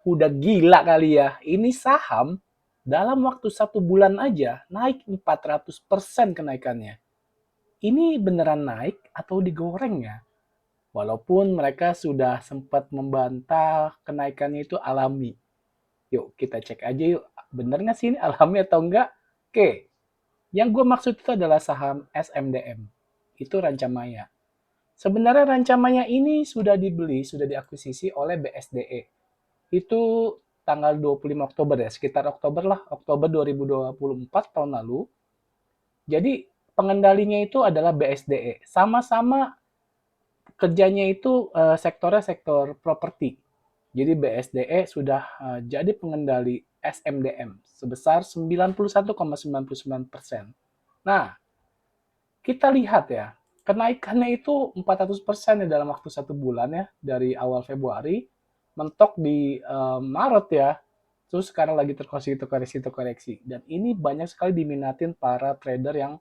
Udah gila kali ya. Ini saham dalam waktu 1 bulan aja naik 400% kenaikannya. Ini beneran naik atau digoreng ya? Walaupun mereka sudah sempat membantah kenaikannya itu alami. Yuk kita cek aja yuk. Bener nggak sih ini alami atau enggak? Oke, yang gue maksud itu adalah saham SMDM. Itu Rancamaya. Sebenarnya Rancamaya ini sudah dibeli, sudah diakuisisi oleh BSDE. Itu tanggal 25 Oktober ya, sekitar Oktober lah, Oktober 2024 tahun lalu. Jadi pengendalinya itu adalah BSDE. Sama-sama kerjanya itu sektornya sektor properti. Jadi BSDE sudah jadi pengendali SMDM sebesar 91,99%. Nah, kita lihat ya, kenaikannya itu 400% ya dalam waktu 1 bulan ya, dari awal Februari, mentok di Maret ya, terus sekarang lagi terkoreksi. Dan ini banyak sekali diminatin para trader yang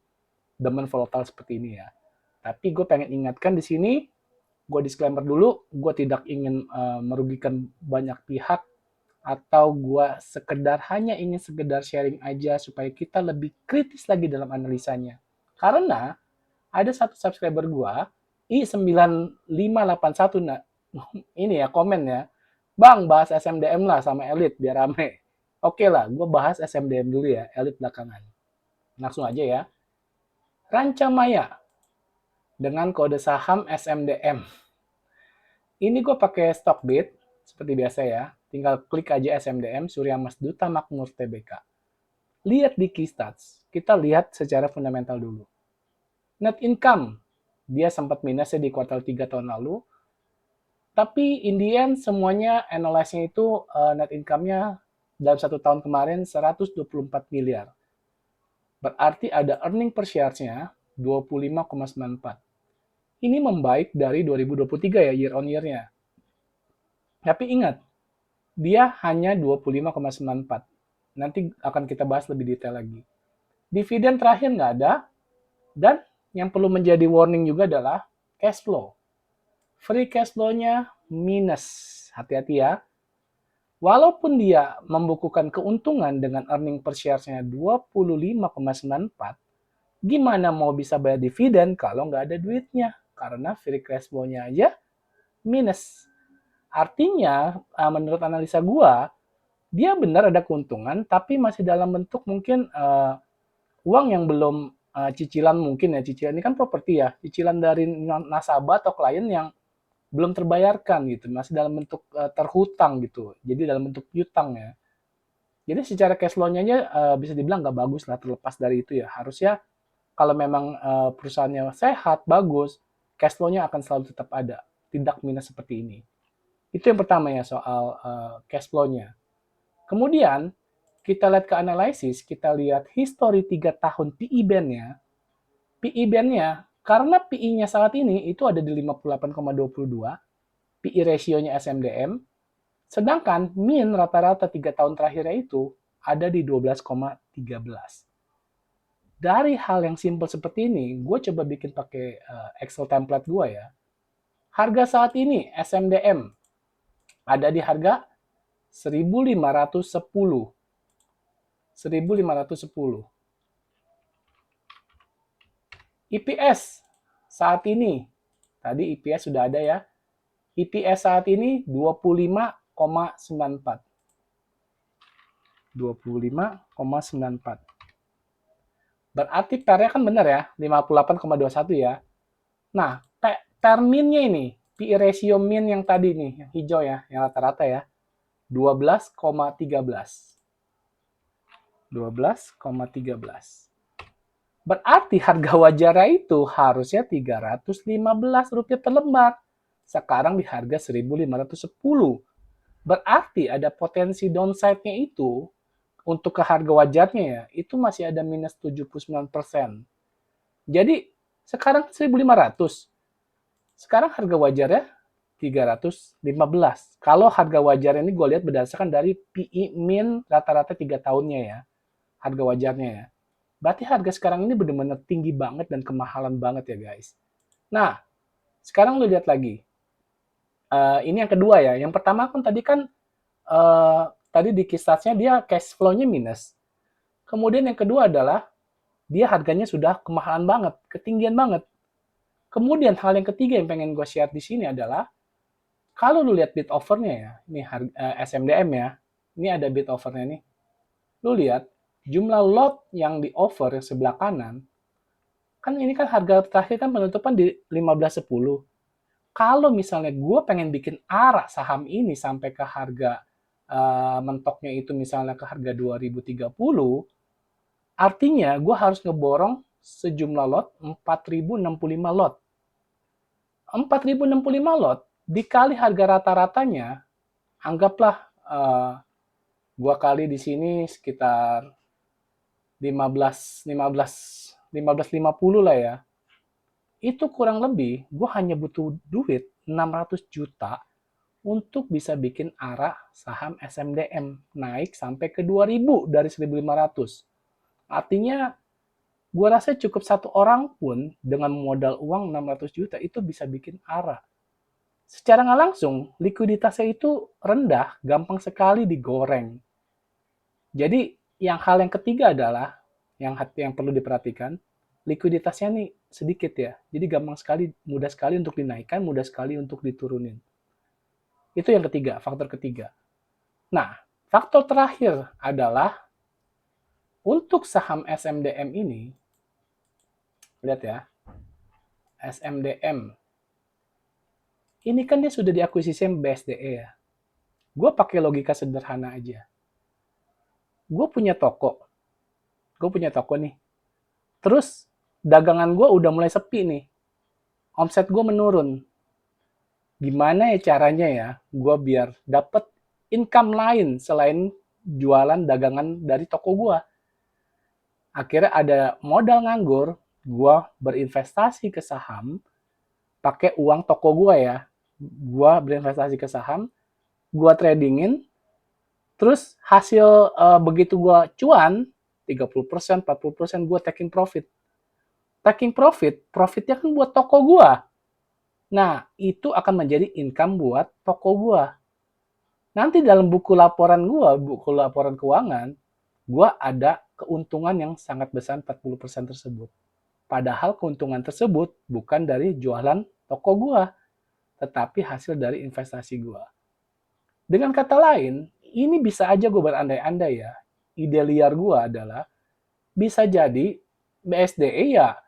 demen volatile seperti ini ya. Tapi gue pengen ingatkan di sini, gue disclaimer dulu, gue tidak ingin merugikan banyak pihak, atau gue hanya ingin sekedar sharing aja supaya kita lebih kritis lagi dalam analisanya. Karena ada satu subscriber gua I9581 ini ya komen ya. Bang, bahas SMDM lah sama Elit biar rame. Oke lah, gue bahas SMDM dulu ya, Elit belakangan. Langsung aja ya. Rancamaya dengan kode saham SMDM. Ini gue pakai Stockbit seperti biasa ya. Tinggal klik aja SMDM Surya Mas Duta Makmur Tbk. Lihat di key stats. Kita lihat secara fundamental dulu. Net income, dia sempat minusnya di kuartal 3 tahun lalu, tapi in the end semuanya analyze-nya itu net income-nya dalam 1 tahun kemarin 124 miliar. Berarti ada earning per share-nya 25,94. Ini membaik dari 2023 ya, year on year-nya. Tapi ingat, dia hanya 25,94. Nanti akan kita bahas lebih detail lagi. Dividen terakhir nggak ada, dan yang perlu menjadi warning juga adalah cash flow. Free cash flow-nya minus. Hati-hati ya. Walaupun dia membukukan keuntungan dengan earning per share-nya 25,94, gimana mau bisa bayar dividen kalau nggak ada duitnya? Karena free cash flow-nya aja minus. Artinya, menurut analisa gua, dia benar ada keuntungan, tapi masih dalam bentuk mungkin uang yang belum cicilan mungkin ya. Cicilan ini kan properti ya. Cicilan dari nasabah atau klien yang belum terbayarkan gitu, masih dalam bentuk terhutang gitu, jadi dalam bentuk piutang ya. Jadi secara cash flow-nya aja bisa dibilang nggak bagus lah, terlepas dari itu ya. Harusnya kalau memang perusahaannya sehat, bagus, cash flow-nya akan selalu tetap ada, tidak minus seperti ini. Itu yang pertama ya soal cash flow-nya. Kemudian kita lihat ke analisis, kita lihat history 3 tahun PE band-nya. PE band-nya, karena PE-nya saat ini itu ada di 58,22, PE ratio-nya SMDM, sedangkan mean rata-rata 3 tahun terakhirnya itu ada di 12,13. Dari hal yang simple seperti ini, gue coba bikin pakai Excel template gue ya. Harga saat ini SMDM ada di harga 1510. 1510. EPS saat ini, tadi EPS sudah ada ya. EPS saat ini 25,94. 25,94. Berarti PER-nya kan benar ya, 58,21 ya. Nah, PER min-nya ini, PE ratio min yang tadi nih, yang hijau ya, yang rata-rata ya, 12,13. 12,13. Berarti harga wajarnya itu harusnya Rp315 per lembar. Sekarang di harga 1.510. Berarti ada potensi downside-nya itu untuk ke harga wajarnya ya, itu masih ada minus 79%. Jadi sekarang 1.500. Sekarang harga wajarnya 315. Kalau harga wajar ini gue lihat berdasarkan dari PE min rata-rata 3 tahunnya ya. Harga wajarnya ya. Berarti harga sekarang ini benar-benar tinggi banget dan kemahalan banget ya guys. Nah, sekarang lu lihat lagi. Ini yang kedua ya. Yang pertama kan tadi kan tadi di Kistasnya dia cash flow-nya minus. Kemudian yang kedua adalah dia harganya sudah kemahalan banget, ketinggian banget. Kemudian hal yang ketiga yang pengen gue share di sini adalah kalau lu lihat bid offer-nya ya, ini SMDM ya, ini ada bid offer-nya nih. Lu lihat jumlah lot yang di offer yang sebelah kanan, kan ini kan harga terakhir kan penutupan di 15.10. Kalau misalnya gue pengen bikin arah saham ini sampai ke harga mentoknya itu misalnya ke harga 2030, artinya gue harus ngeborong sejumlah lot 4.065 lot. 4.065 lot dikali harga rata-ratanya, anggaplah gue kali di sini sekitar 15.50 lah ya. Itu kurang lebih gue hanya butuh duit 600 juta untuk bisa bikin arah saham SMDM naik sampai ke 2.000 dari 1.500. Artinya, gue rasa cukup satu orang pun dengan modal uang 600 juta itu bisa bikin arah. Secara nggak langsung, likuiditasnya itu rendah, gampang sekali digoreng. Jadi, hal yang ketiga adalah, yang perlu diperhatikan, likuiditasnya nih sedikit ya. Jadi gampang sekali, mudah sekali untuk dinaikkan, mudah sekali untuk diturunin. Itu yang ketiga, faktor ketiga. Nah, faktor terakhir adalah untuk saham SMDM ini, lihat ya, SMDM. Ini kan dia sudah diakuisisi BSDE ya. Gue pakai logika sederhana aja. Gue punya toko. Gue punya toko nih. Terus dagangan gue udah mulai sepi nih. Omset gue menurun. Gimana ya caranya ya gue biar dapet income lain selain jualan dagangan dari toko gue. Akhirnya ada modal nganggur, gue berinvestasi ke saham, pakai uang toko gue ya. Gue berinvestasi ke saham, gue tradingin, terus hasil begitu gue cuan, 30%, 40% gue taking profit. Taking profit, profitnya kan buat toko gue. Nah, itu akan menjadi income buat toko gue. Nanti dalam buku laporan gue, buku laporan keuangan, gue ada keuntungan yang sangat besar 40% tersebut. Padahal keuntungan tersebut bukan dari jualan toko gue, tetapi hasil dari investasi gue. Dengan kata lain, ini bisa aja gue berandai-andai ya. Ide liar gue adalah bisa jadi BSDE ya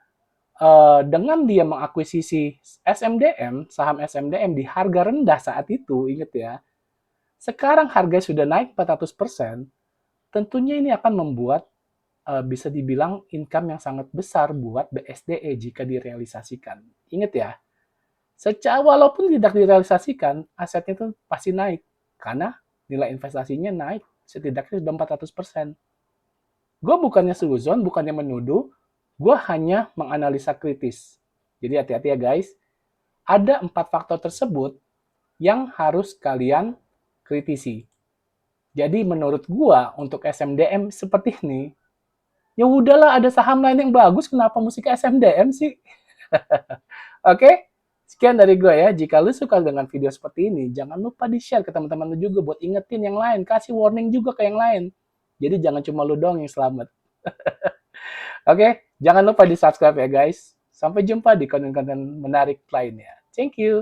dengan dia mengakuisisi SMDM, saham SMDM di harga rendah saat itu, ingat ya. Sekarang harga sudah naik 400%, tentunya ini akan membuat bisa dibilang income yang sangat besar buat BSDE jika direalisasikan. Ingat ya, walaupun tidak direalisasikan, asetnya itu pasti naik. Karena nilai investasinya naik setidaknya sudah 400%. Gue bukannya suzon, bukannya menuduh, gue hanya menganalisa kritis. Jadi hati-hati ya guys. Ada 4 faktor tersebut yang harus kalian kritisi. Jadi menurut gue untuk SMDM seperti ini, ya udahlah ada saham lain yang bagus, kenapa mesti ke SMDM sih? Oke? Sekian dari gue ya. Jika lu suka dengan video seperti ini, jangan lupa di-share ke teman-teman lu juga buat ingetin yang lain. Kasih warning juga ke yang lain. Jadi jangan cuma lu doang yang selamat. Oke? Jangan lupa di-subscribe ya guys. Sampai jumpa di konten-konten menarik lainnya. Thank you.